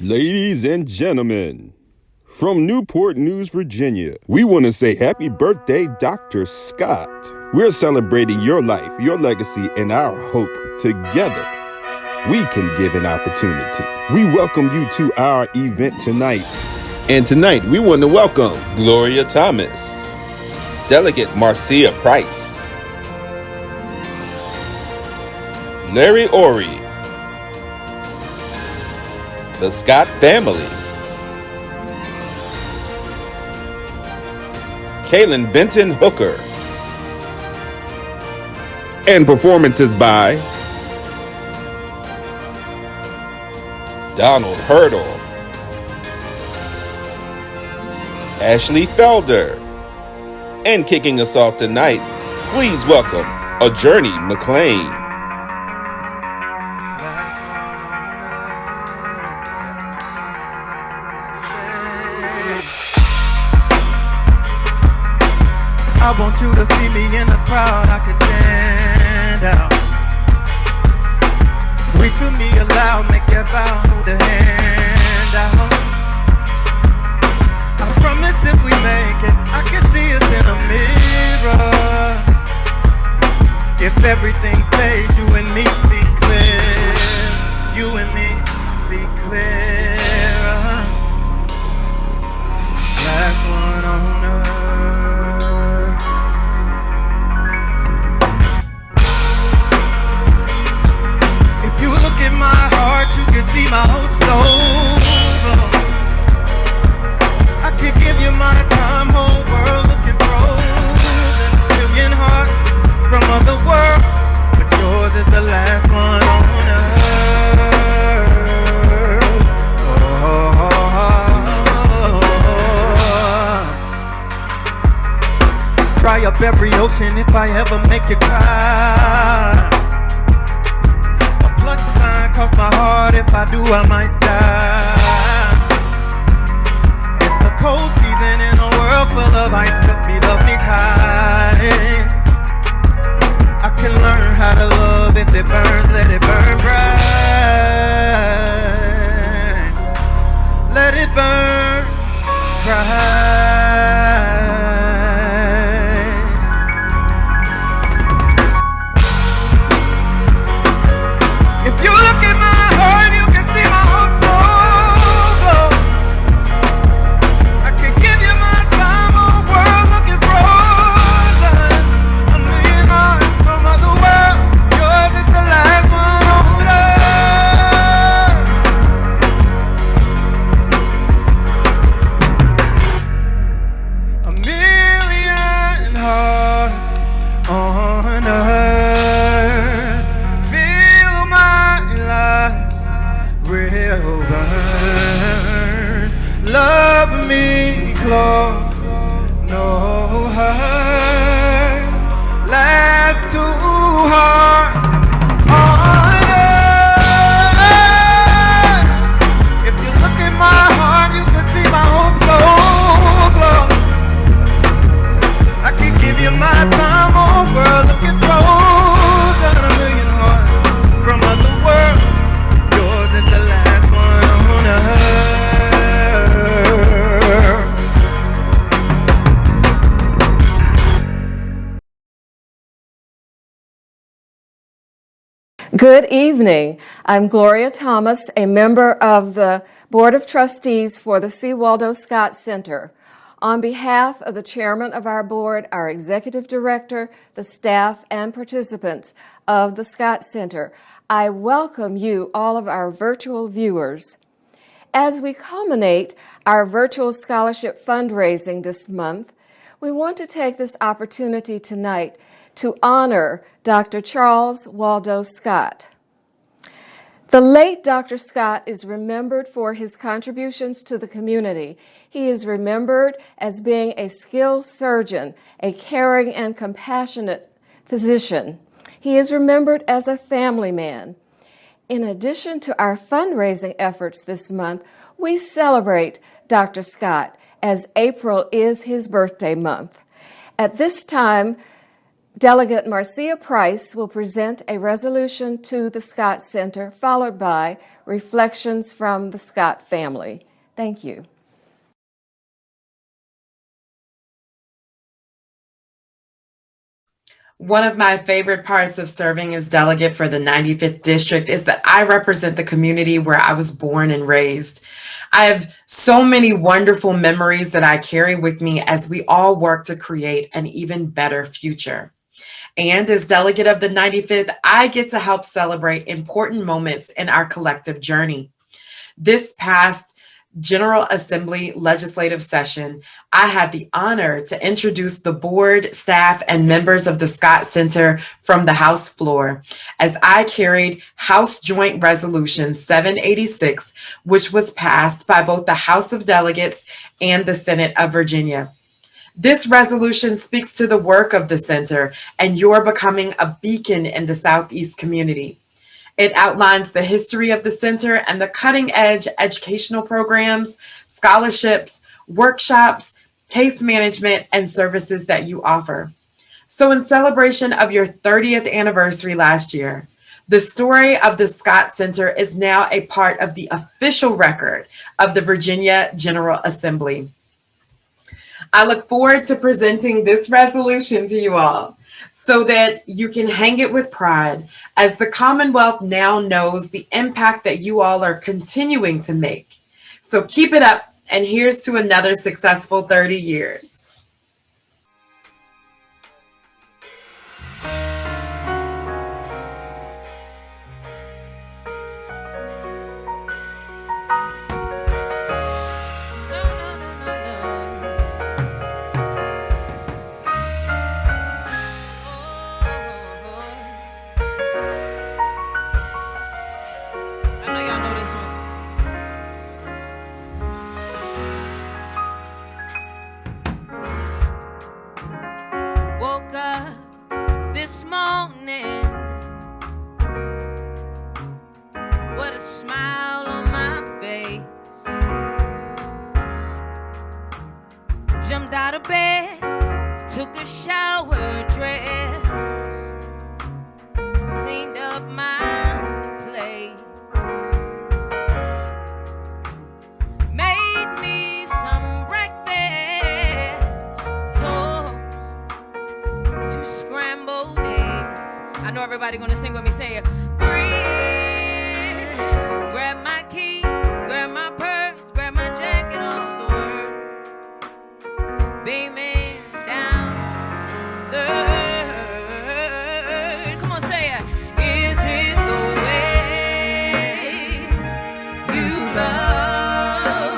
Ladies and gentlemen, from Newport News, Virginia, we want to say happy birthday, Dr. Scott. We're celebrating your life, your legacy, and our hope. Together, we can give an opportunity. We welcome you to our event tonight. And tonight, we want to welcome Gloria Thomas, Delegate Marcia Price, Larry Ori, the Scott family, Kaylin Benton Hooker, and performances by Donald Hurdle, Ashley Felder, and kicking us off tonight, please welcome Journey McLean. I want you to see me in the crowd, I can stand out. Reach for me aloud, make your bow, hold the hand out. I promise if we make it, I can see us in a mirror. If everything fades, you and me see clear. You and me see clear. Last one on earth. In my heart, you can see my whole soul. I could give you my time, whole world looking frozen. A million hearts from other worlds, but yours is the last one on earth. Dry up every ocean if I ever make you cry. Plus sign cross my heart, if I do I might die. It's a cold season in a world full of ice, but me love me tight. I can learn how to love if it burns, let it burn bright. Let it burn bright. If you look at my heart, you can see my whole soul. I can give you my time, whole world looking frozen. A million hearts from other world, yours is the last one on earth. A million hearts on earth. Will burn. Love me close, no hurt. Last too hard on earth. If you look at my heart, you can see my whole soul. I can give you my time, whole world looking frozen. A million hearts from other worlds. Yours is the last one on earth. Good evening. I'm Gloria Thomas, a member of the Board of Trustees for the C. Waldo Scott Center. On behalf of the chairman of our board, our executive director, the staff, and participants of the Scott Center, I welcome you, all of our virtual viewers. As we culminate our virtual scholarship fundraising this month, we want to take this opportunity tonight to honor Dr. Charles Waldo Scott. The late Dr. Scott is remembered for his contributions to the community. He is remembered as being a skilled surgeon, a caring and compassionate physician. He is remembered as a family man. In addition to our fundraising efforts this month, we celebrate Dr. Scott as April is his birthday month. At this time, Delegate Marcia Price will present a resolution to the Scott Center, followed by reflections from the Scott family. Thank you. One of my favorite parts of serving as delegate for the 95th District is that I represent the community where I was born and raised. I have so many wonderful memories that I carry with me as we all work to create an even better future. And as delegate of the 95th, I get to help celebrate important moments in our collective journey. This past General Assembly legislative session, I had the honor to introduce the board, staff, and members of the Scott Center from the House floor as I carried House Joint Resolution 786, which was passed by both the House of Delegates and the Senate of Virginia. This resolution speaks to the work of the center and you're becoming a beacon in the Southeast community. It outlines the history of the center and the cutting-edge educational programs, scholarships, workshops, case management, and services that you offer. So in celebration of your 30th anniversary last year, the story of the Scott Center is now a part of the official record of the Virginia General Assembly. I look forward to presenting this resolution to you all so that you can hang it with pride as the Commonwealth now knows the impact that you all are continuing to make. So keep it up, and here's to another successful 30 years. Jumped out of bed, took a shower, dressed, cleaned up my place, made me some breakfast, toast, 2 scrambled eggs. I know everybody gonna sing with me, say it. Breathe, grab my keys, grab my purse, grab my jacket off the work. Beaming down the earth. Come on, say it. Is it the way you love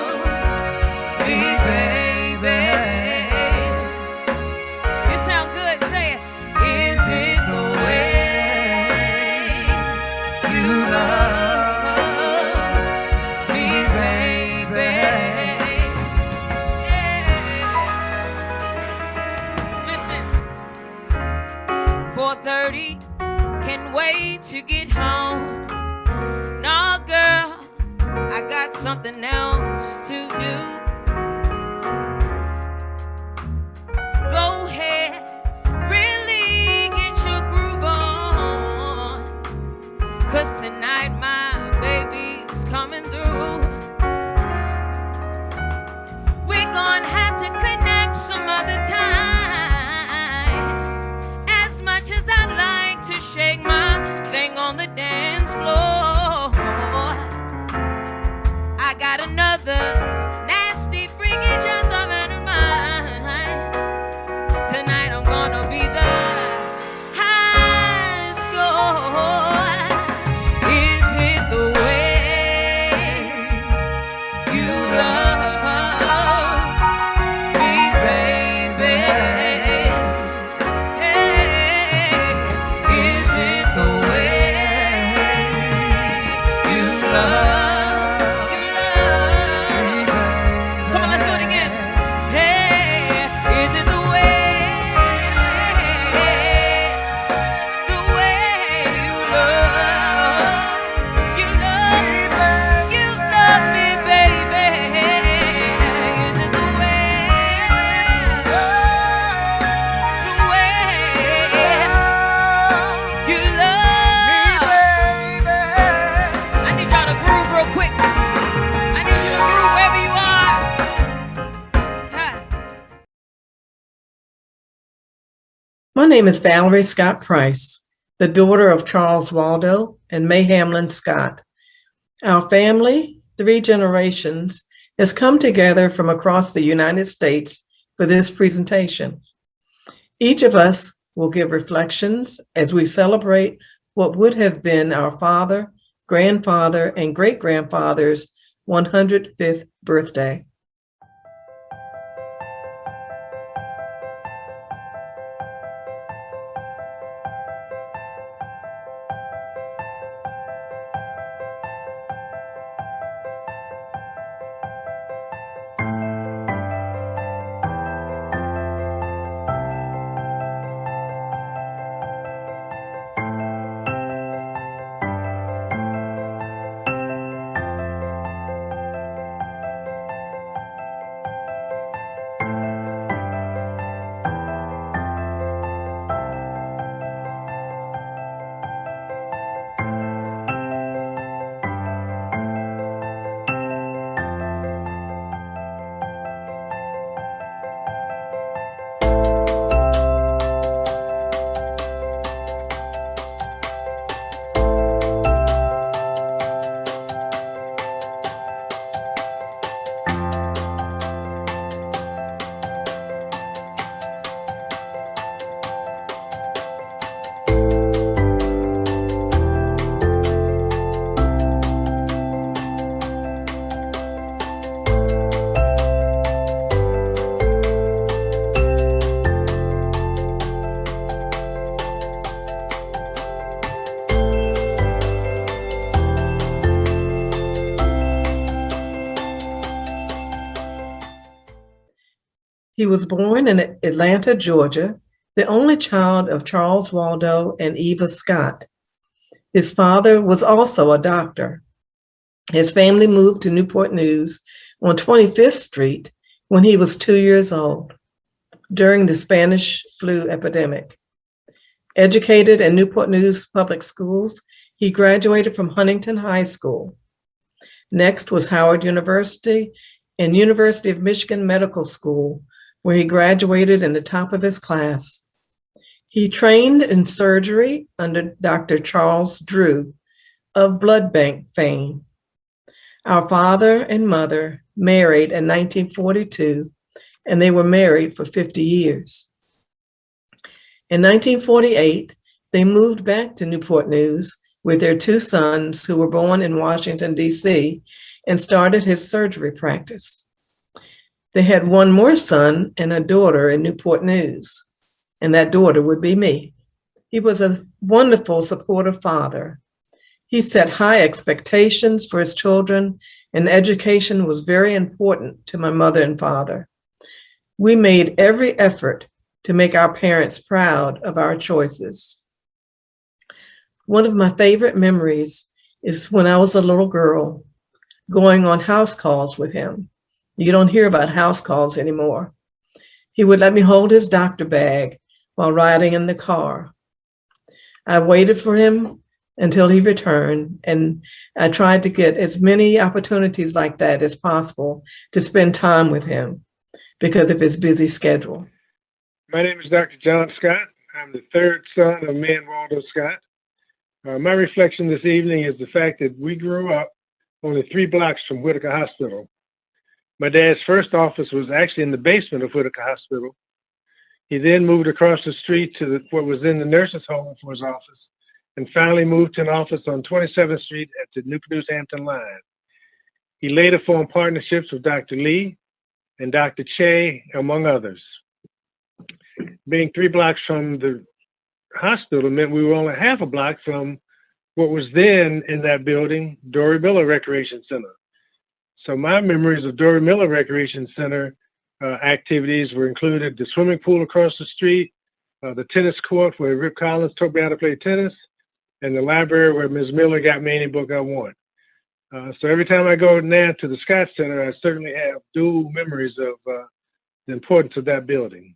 me, baby? It sounds good. Say it. Is it the way you love me, baby? 4:30, can't wait to get home. Nah, girl, I got something else to do. Go ahead, really get your groove on, 'cause tonight my baby's coming through. We're gonna have to connect some other time. As I'd like to shake my thing on the dance floor, I got another nasty My name is Valerie Scott Price, the daughter of Charles Waldo and May Hamlin Scott. Our family, 3 generations, has come together from across the United States for this presentation. Each of us will give reflections as we celebrate what would have been our father, grandfather, and great-grandfather's 105th birthday. He was born in Atlanta, Georgia, the only child of Charles Waldo and Eva Scott. His father was also a doctor. His family moved to Newport News on 25th Street when he was 2 years old during the Spanish flu epidemic. Educated at Newport News public schools, he graduated from Huntington High School. Next was Howard University and University of Michigan Medical School, where he graduated in the top of his class. He trained in surgery under Dr. Charles Drew of blood bank fame. Our father and mother married in 1942, and they were married for 50 years. In 1948, they moved back to Newport News with their 2 sons who were born in Washington, D.C., and started his surgery practice. They had 1 more son and a daughter in Newport News, and that daughter would be me. He was a wonderful, supportive father. He set high expectations for his children, and education was very important to my mother and father. We made every effort to make our parents proud of our choices. One of my favorite memories is when I was a little girl, going on house calls with him. You don't hear about house calls anymore. He would let me hold his doctor bag while riding in the car. I waited for him until he returned, and I tried to get as many opportunities like that as possible to spend time with him because of his busy schedule. My name is Dr. John Scott. I'm the 3rd son of May and Waldo Scott. My reflection this evening is the fact that we grew up only 3 blocks from Whitaker Hospital. My dad's first office was actually in the basement of Whitaker Hospital. He then moved across the street to what was then the nurse's home for his office, and finally moved to an office on 27th Street at the Newport News Hampton line. He later formed partnerships with Dr. Lee and Dr. Che, among others. Being 3 blocks from the hospital meant we were only half a block from what was then in that building, Dory Miller Recreation Center. So my memories of Dory Miller Recreation Center activities were included the swimming pool across the street, the tennis court where Rip Collins taught me how to play tennis, and the library where Ms. Miller got me any book I want. So every time I go now to the Scott Center, I certainly have dual memories of the importance of that building.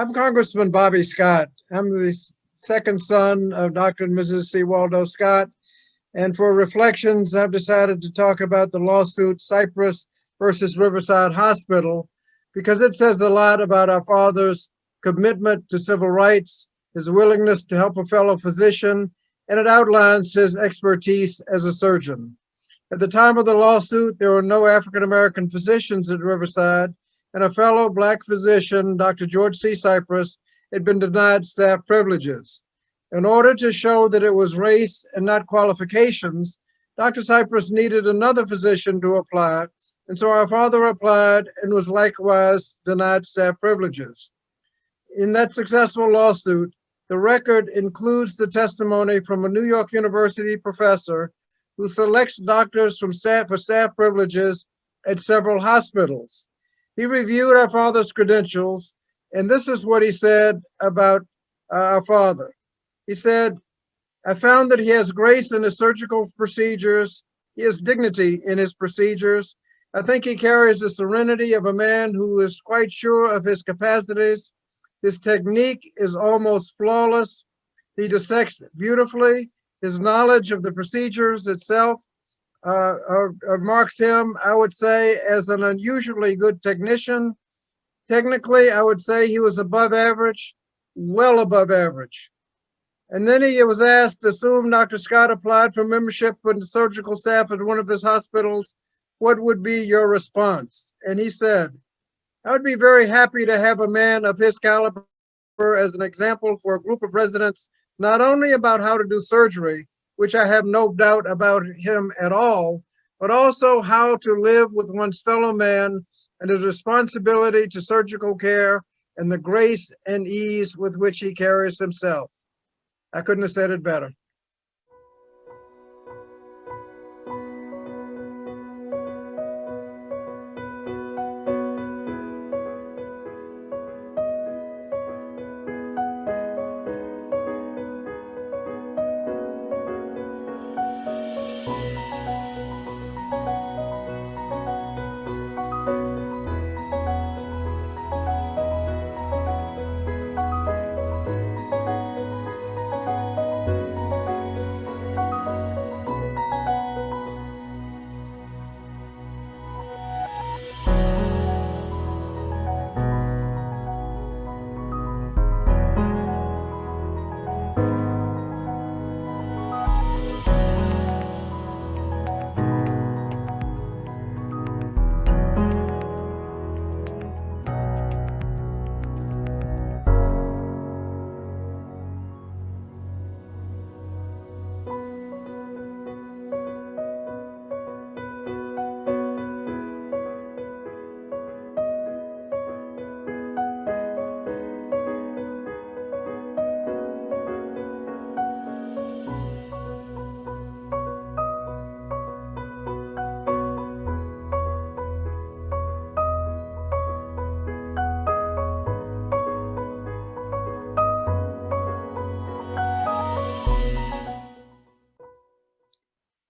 I'm Congressman Bobby Scott. I'm the second son of Dr. and Mrs. C. Waldo Scott. And for reflections, I've decided to talk about the lawsuit Cypress versus Riverside Hospital because it says a lot about our father's commitment to civil rights, his willingness to help a fellow physician, and it outlines his expertise as a surgeon. At the time of the lawsuit, there were no African-American physicians at Riverside, and a fellow Black physician, Dr. George C. Cypress, had been denied staff privileges. In order to show that it was race and not qualifications, Dr. Cypress needed another physician to apply, and so our father applied and was likewise denied staff privileges. In that successful lawsuit, the record includes the testimony from a New York University professor who selects doctors for staff privileges at several hospitals. He reviewed our father's credentials, and this is what he said about our father. He said, I found that he has grace in his surgical procedures. He has dignity in his procedures. I think he carries the serenity of a man who is quite sure of his capacities. His technique is almost flawless. He dissects beautifully. His knowledge of the procedures itself marks him, I would say, as an unusually good technician. Technically, I would say he was above average, well above average. And then he was asked, assume Dr. Scott applied for membership in the surgical staff at one of his hospitals, what would be your response? And he said, I would be very happy to have a man of his caliber as an example for a group of residents, not only about how to do surgery, which I have no doubt about him at all, but also how to live with one's fellow man and his responsibility to surgical care and the grace and ease with which he carries himself. I couldn't have said it better.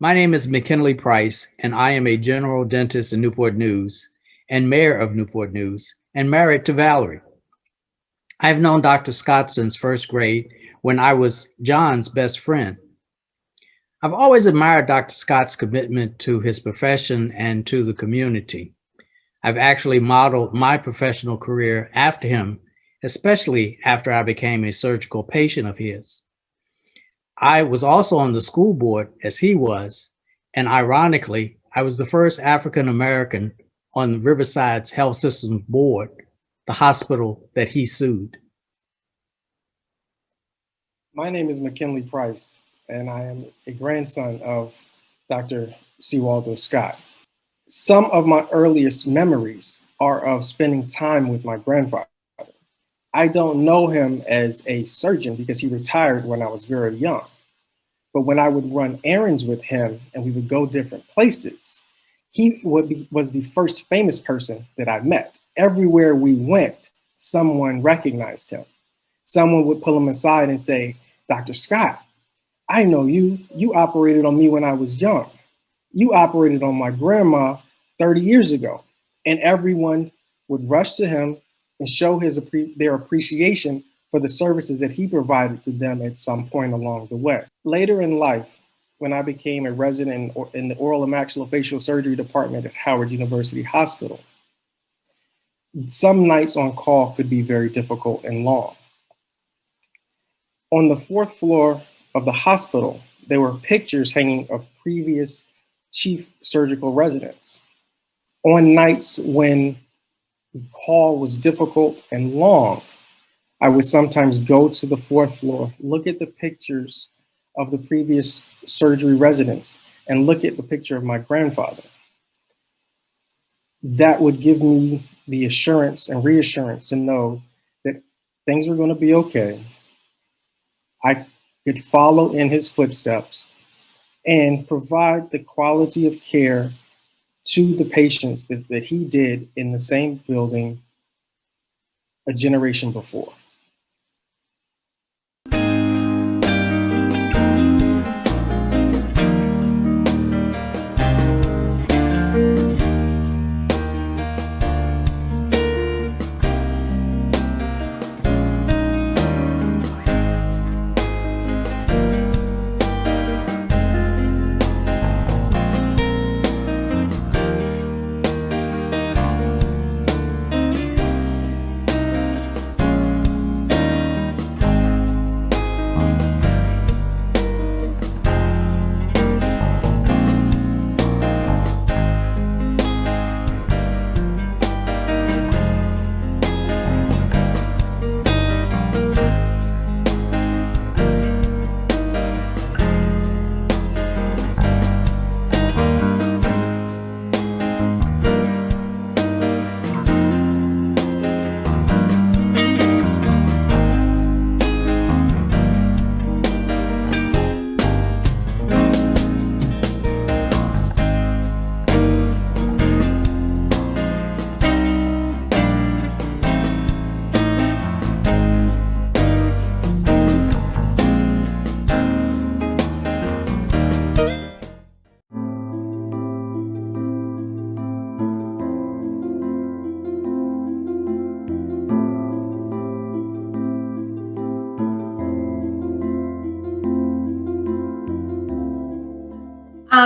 My name is McKinley Price, and I am a general dentist in Newport News and mayor of Newport News and married to Valerie. I've known Dr. Scott since first grade when I was John's best friend. I've always admired Dr. Scott's commitment to his profession and to the community. I've actually modeled my professional career after him, especially after I became a surgical patient of his. I was also on the school board as he was, and ironically, I was the first African American on Riverside's health systems board, the hospital that he sued. My name is McKinley Price, and I am a grandson of Dr. C. Waldo Scott. Some of my earliest memories are of spending time with my grandfather. I don't know him as a surgeon because he retired when I was very young. But when I would run errands with him and we would go different places, he was the first famous person that I met. Everywhere we went, someone recognized him. Someone would pull him aside and say, Dr. Scott, I know you. You operated on me when I was young. You operated on my grandma 30 years ago. And everyone would rush to him and show their appreciation for the services that he provided to them at some point along the way. Later in life, when I became a resident in the oral and maxillofacial surgery department at Howard University Hospital, some nights on call could be very difficult and long. On the 4th floor of the hospital, there were pictures hanging of previous chief surgical residents. On nights when the call was difficult and long, I would sometimes go to the 4th floor, look at the pictures of the previous surgery residents, and look at the picture of my grandfather. That would give me the assurance and reassurance to know that things were going to be okay. I could follow in his footsteps and provide the quality of care to the patients that he did in the same building a generation before.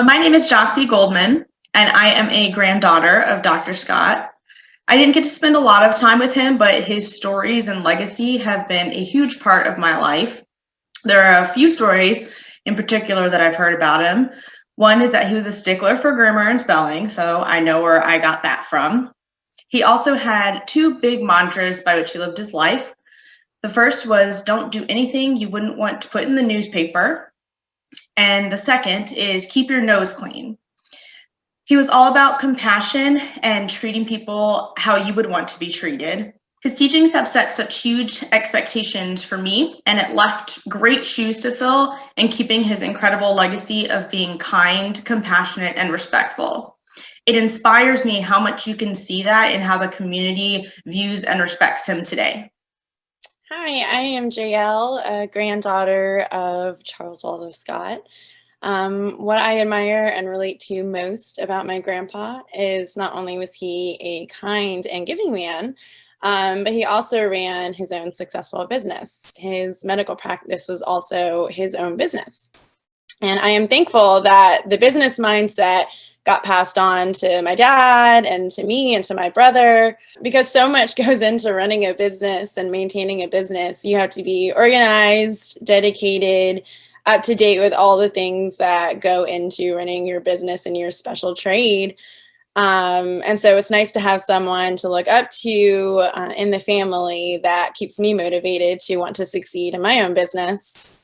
My name is Jossie Goldman, and I am a granddaughter of Dr. Scott. I didn't get to spend a lot of time with him, but his stories and legacy have been a huge part of my life. There are a few stories in particular that I've heard about him. One is that he was a stickler for grammar and spelling, so I know where I got that from. He also had two big mantras by which he lived his life. The first was, don't do anything you wouldn't want to put in the newspaper. And the second is, keep your nose clean. He was all about compassion and treating people how you would want to be treated. His teachings have set such huge expectations for me, and it left great shoes to fill in keeping his incredible legacy of being kind, compassionate, and respectful. It inspires me how much you can see that in how the community views and respects him today. Hi, I am JL, a granddaughter of Charles Waldo Scott. What I admire and relate to most about my grandpa is not only was he a kind and giving man, but he also ran his own successful business. His medical practice was also his own business. And I am thankful that the business mindset got passed on to my dad and to me and to my brother, because so much goes into running a business and maintaining a business. You have to be organized, dedicated, up to date with all the things that go into running your business and your special trade. And so it's nice to have someone to look up to in the family that keeps me motivated to want to succeed in my own business.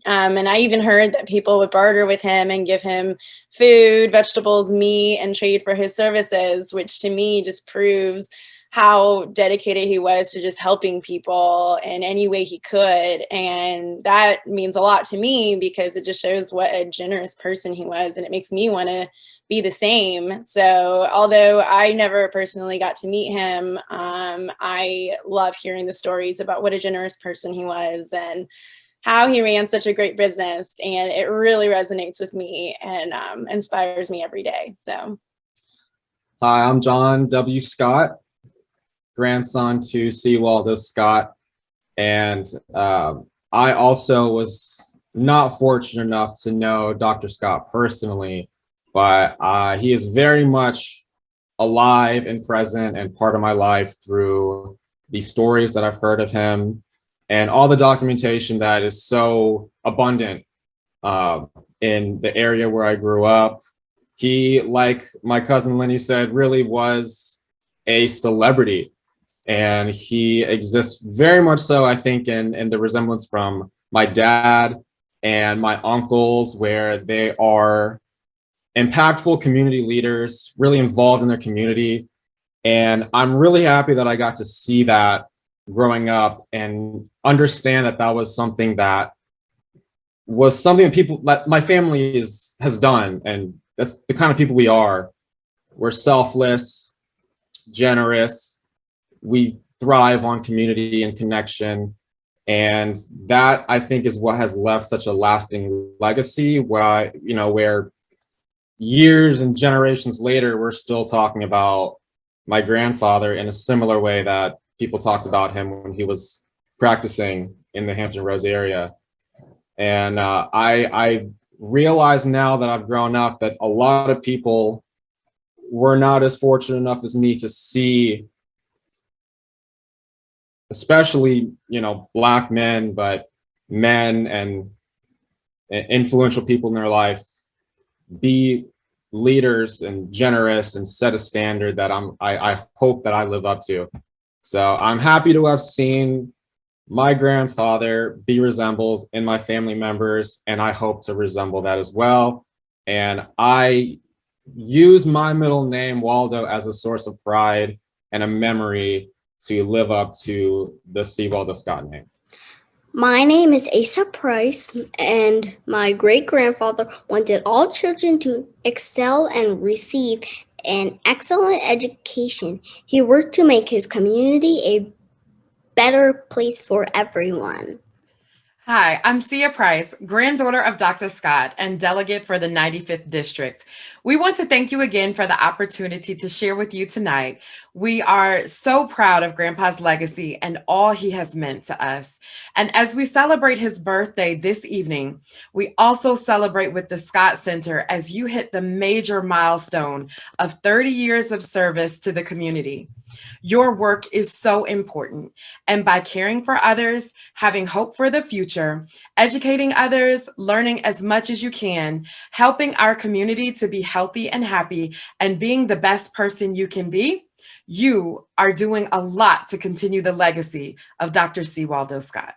And I even heard that people would barter with him and give him food, vegetables, meat, and trade for his services, which to me just proves how dedicated he was to just helping people in any way he could. And that means a lot to me because it just shows what a generous person he was, and it makes me want to be the same. So although I never personally got to meet him, I love hearing the stories about what a generous person he was and how he ran such a great business, and it really resonates with me and inspires me every day. So, hi, I'm John W. Scott. grandson to C. Waldo Scott. And I also was not fortunate enough to know Dr. Scott personally, but he is very much alive and present and part of my life through the stories that I've heard of him and all the documentation that is so abundant in the area where I grew up. He, like my cousin Lenny said, really was a celebrity. And he exists very much so, I think, in the resemblance from my dad and my uncles, where they are impactful community leaders, really involved in their community. And I'm really happy that I got to see that growing up and understand that that was something that people, that my family has done. And that's the kind of people we are. We're selfless, generous. We thrive on community and connection. And that, I think, is what has left such a lasting legacy, where years and generations later, we're still talking about my grandfather in a similar way that people talked about him when he was practicing in the Hampton Roads area. And I realize now that I've grown up that a lot of people were not as fortunate enough as me to see, especially, Black men, but men and influential people in their life, be leaders and generous and set a standard that I hope that I live up to. So I'm happy to have seen my grandfather be resembled in my family members, and I hope to resemble that as well. And I use my middle name, Waldo, as a source of pride and a memory to live up to the C. Waldo Scott name. My name is Asa Price, and my great-grandfather wanted all children to excel and receive an excellent education. He worked to make his community a better place for everyone. Hi, I'm Sia Price, granddaughter of Dr. Scott and delegate for the 95th District. We want to thank you again for the opportunity to share with you tonight. We are so proud of Grandpa's legacy and all he has meant to us. And as we celebrate his birthday this evening, we also celebrate with the Scott Center as you hit the major milestone of 30 years of service to the community. Your work is so important, and by caring for others, having hope for the future, educating others, learning as much as you can, helping our community to be healthy and happy, and being the best person you can be, you are doing a lot to continue the legacy of Dr. C. Waldo Scott.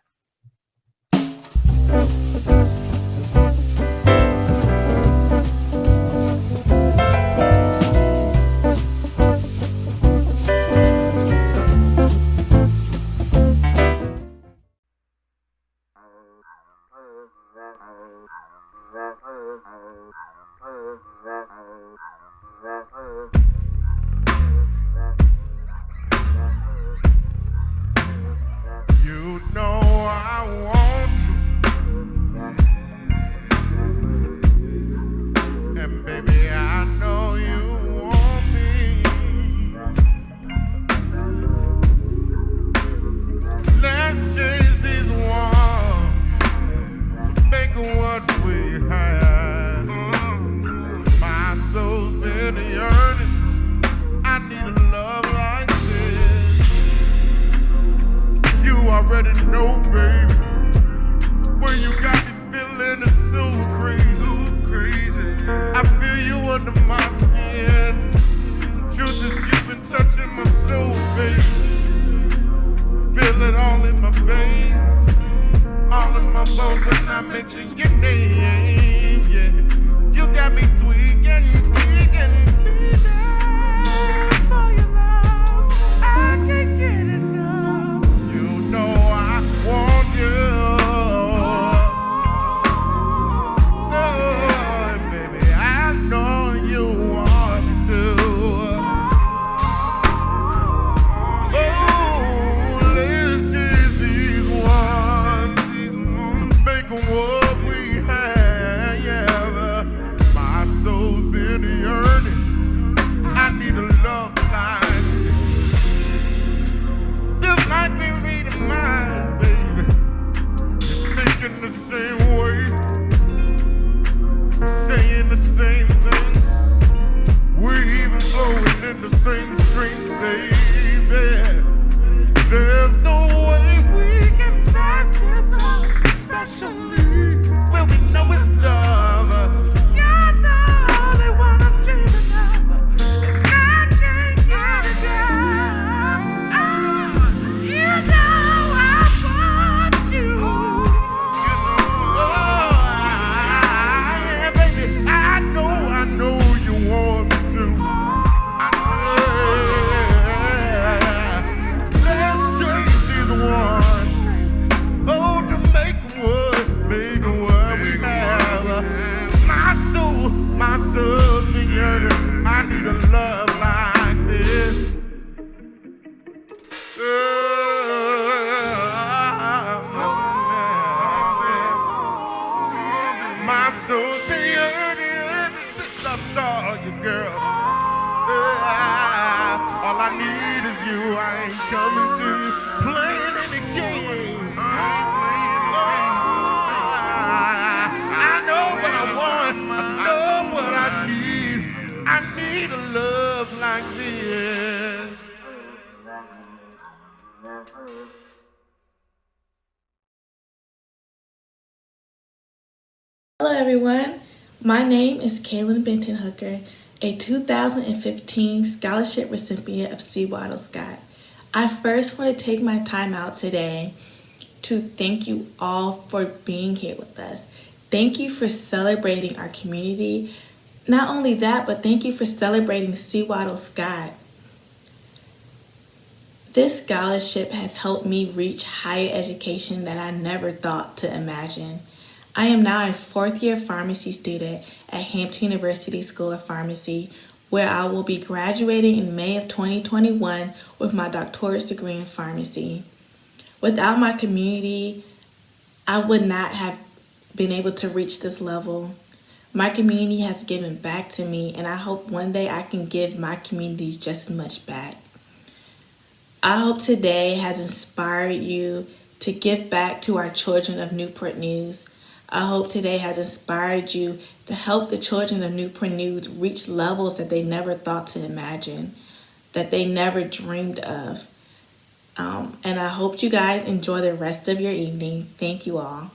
You know I want to, and baby I know you want me. Let's chase these walls to make what we have. My soul's been yearning. I need a love like this. You already know, baby, when you got me feeling it's so crazy. I feel you under my skin. Truth is, you've been touching my soul, baby. Feel it all in my veins, all in my bones when I mention your name. Yeah, you got me tweaking for your love. I can't get enough. You know I want you. yearning. I need a love like this. My soul's been yearning since I saw you, girl. All I need is you. I ain't coming to playing any games. I know what I want. I know what I need. I need a love like this. Hello everyone, my name is Kaylin Benton Hooker, a 2015 scholarship recipient of C. Waddle Scott. I first want to take my time out today to thank you all for being here with us. Thank you for celebrating our community. Not only that, but thank you for celebrating C. Waddle Scott. This scholarship has helped me reach higher education that I never thought to imagine. I am now a fourth-year pharmacy student at Hampton University School of Pharmacy, where I will be graduating in May of 2021 with my doctorate degree in pharmacy. Without my community, I would not have been able to reach this level. My community has given back to me, and I hope one day I can give my communities just as much back. I hope today has inspired you to give back to our children of Newport News. I hope today has inspired you to help the children of Newport News reach levels that they never thought to imagine, that they never dreamed of. And I hope you guys enjoy the rest of your evening. Thank you all.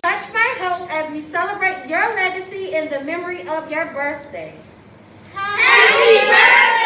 Touch my hope as we celebrate your legacy in the memory of your birthday. Happy birthday!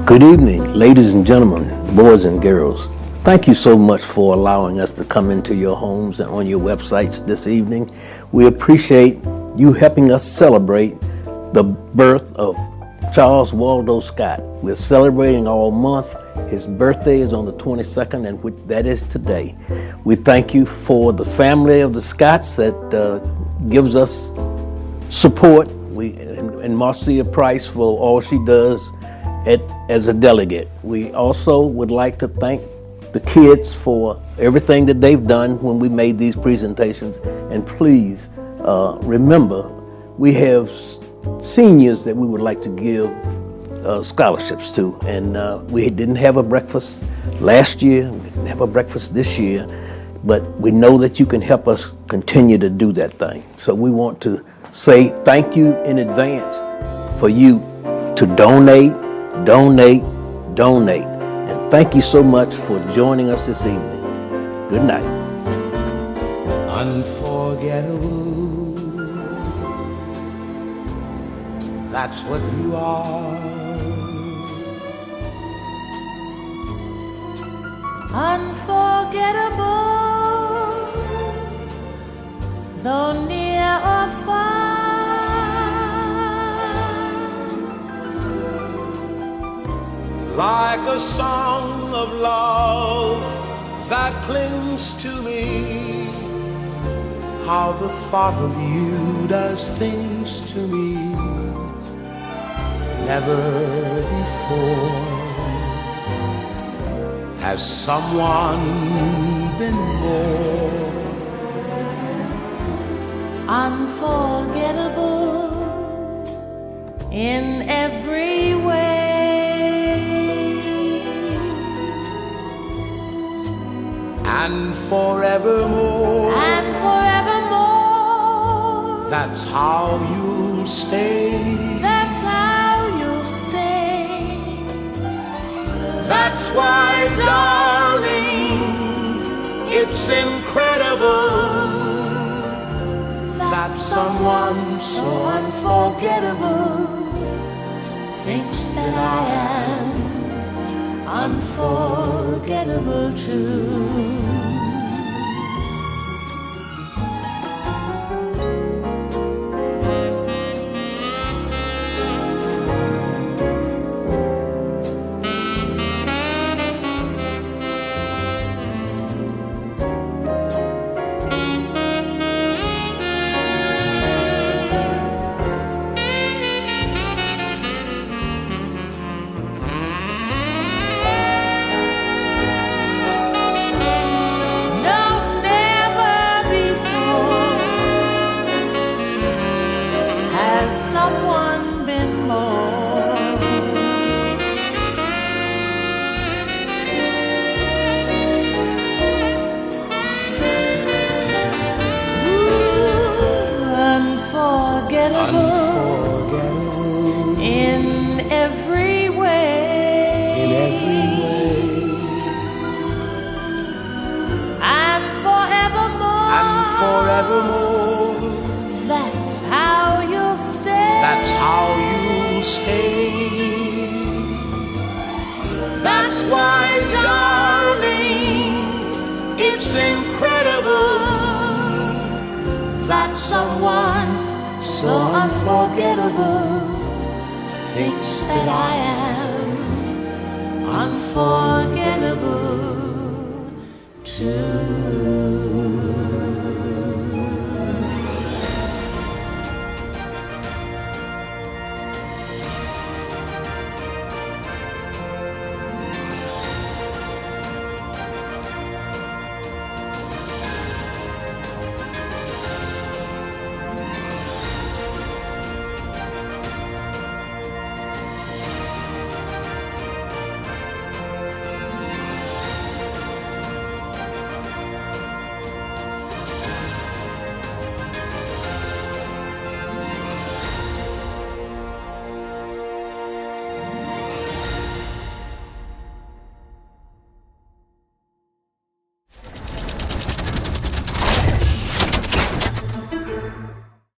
Good evening, ladies and gentlemen, boys and girls. Thank you so much for allowing us to come into your homes and on your websites this evening. We appreciate you helping us celebrate the birth of Charles Waldo Scott. We're celebrating all month. His birthday is on the 22nd, and that is today. We thank you for the family of the Scotts that gives us support. And Marcia Price for all she does as a delegate. We also would like to thank the kids for everything that they've done when we made these presentations. And please remember, we have seniors that we would like to give scholarships to. And we didn't have a breakfast last year, we didn't have a breakfast this year, but we know that you can help us continue to do that thing. So we want to say thank you in advance for you to donate. And thank you so much for joining us this evening. Good night. Unforgettable, that's what you are. Unforgettable, though near or far. Like a song of love that clings to me, how the thought of you does things to me never before has someone been more unforgettable in every way. And forevermore, that's how you'll stay. That's how you'll stay. That's why, darling, it's incredible that someone so unforgettable thinks that I am unforgettable too. Someone been more. Ooh, unforgettable in every way. And forevermore. That's how you'll stay. That's how you'll stay. That's why, darling, it's incredible that someone so unforgettable thinks that I am unforgettable too.